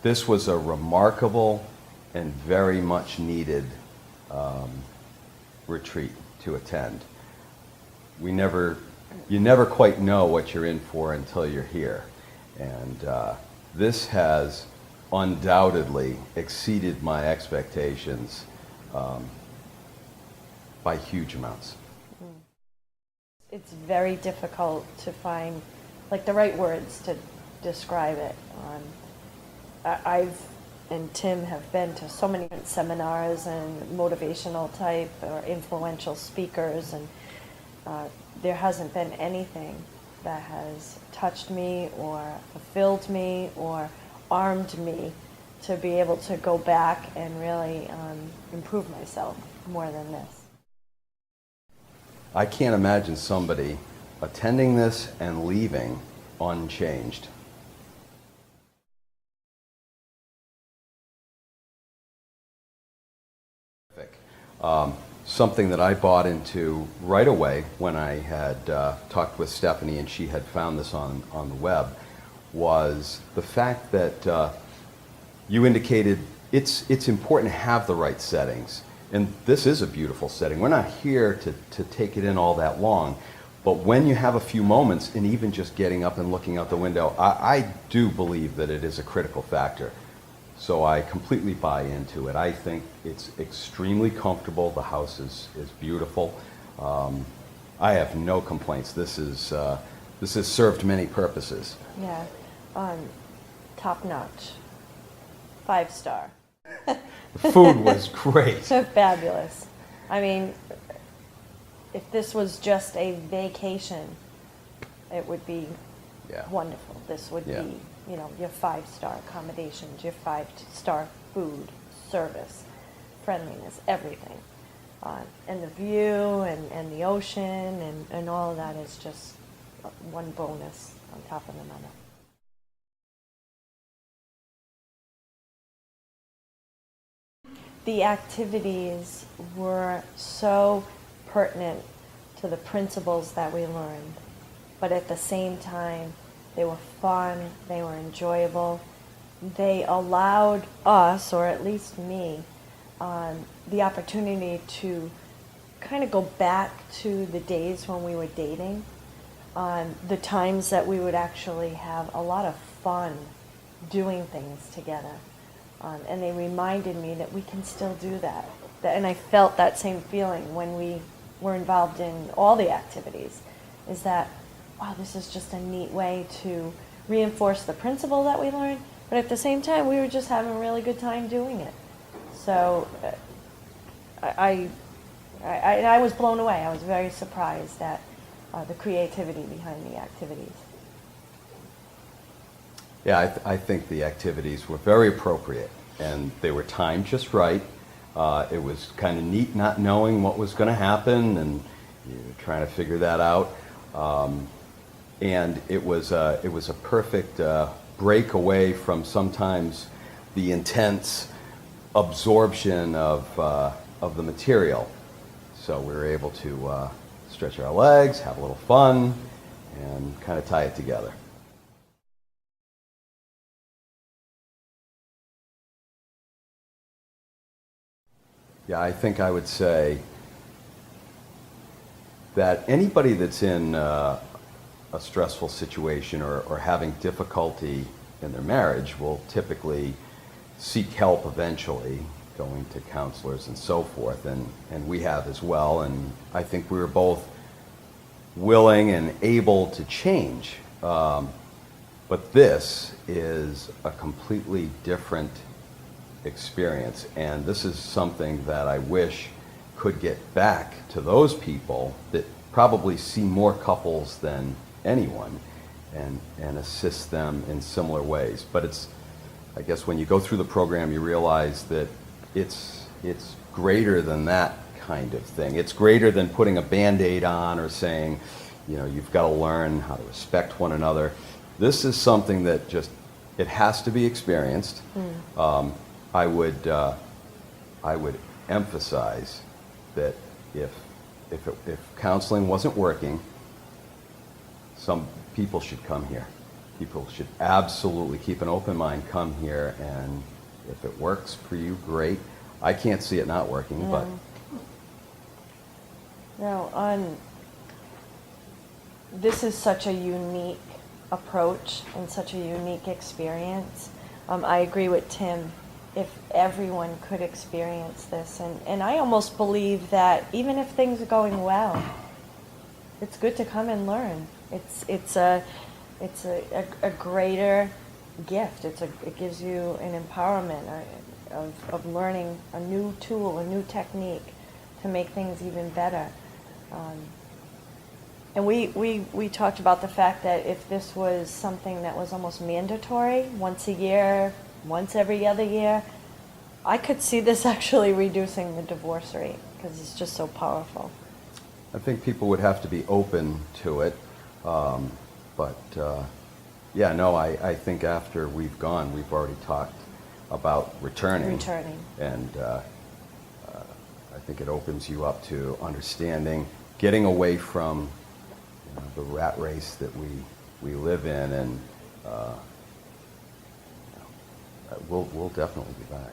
this was a remarkable and very much needed retreat to attend. You never quite know what you're in for until you're here. And this has undoubtedly exceeded my expectations by huge amounts. It's very difficult to find the right words to describe it. I've and Tim have been to so many seminars and motivational type or influential speakers, and there hasn't been anything that has touched me or fulfilled me or armed me to be able to go back and really improve myself more than this. I can't imagine somebody attending this and leaving unchanged. Something that I bought into right away when I had talked with Stephanie and she had found this on the web was the fact that you indicated it's important to have the right settings. And this is a beautiful setting. We're not here to take it in all that long. But when you have a few moments, and even just getting up and looking out the window, I do believe that it is a critical factor. So I completely buy into it. I think it's extremely comfortable. The house is beautiful. I have no complaints. This has served many purposes. Yeah, top notch, 5-star. The food was great. Fabulous. I mean, if this was just a vacation, it would be wonderful. This would be, your 5-star accommodations, your 5-star food, service, friendliness, everything. And the view and the ocean and all of that is just one bonus on top of another. The activities were so pertinent to the principles that we learned, but at the same time, they were fun, they were enjoyable. They allowed us, or at least me, the opportunity to kind of go back to the days when we were dating, the times that we would actually have a lot of fun doing things together. And they reminded me that we can still do that. And I felt that same feeling when we were involved in all the activities, is that, wow, this is just a neat way to reinforce the principle that we learned, but at the same time, we were just having a really good time doing it. So I was blown away. I was very surprised at the creativity behind the activities. Yeah, I think the activities were very appropriate, and they were timed just right. It was kind of neat not knowing what was going to happen, and trying to figure that out. And it was a perfect break away from sometimes the intense absorption of the material. So we were able to stretch our legs, have a little fun, and kind of tie it together. Yeah, I think I would say that anybody that's in a stressful situation or having difficulty in their marriage will typically seek help eventually, going to counselors and so forth, and we have as well, and I think we were both willing and able to change. But this is a completely different experience, and this is something that I wish could get back to those people that probably see more couples than anyone and assist them in similar ways. But it's, I guess when you go through the program, you realize that it's greater than that kind of thing. It's greater than putting a Band-Aid on or saying, you've got to learn how to respect one another. This is something that just, it has to be experienced. I would emphasize that if if counseling wasn't working, some people should come here. people should absolutely keep an open mind, come here, and if it works for you, great. I can't see it not working, but No, this is such a unique approach and such a unique experience. I agree with Tim. If everyone could experience this, and I almost believe that even if things are going well, it's good to come and learn. It's a greater gift. It gives you an empowerment of learning a new tool, a new technique to make things even better. And we talked about the fact that if this was something that was almost mandatory, once a year, once every other year, I could see this actually reducing the divorce rate because it's just so powerful. I think people would have to be open to it. Yeah, no, I think after we've gone, we've already talked about returning. And I think it opens you up to understanding, getting away from the rat race that we live in, and we'll definitely be back.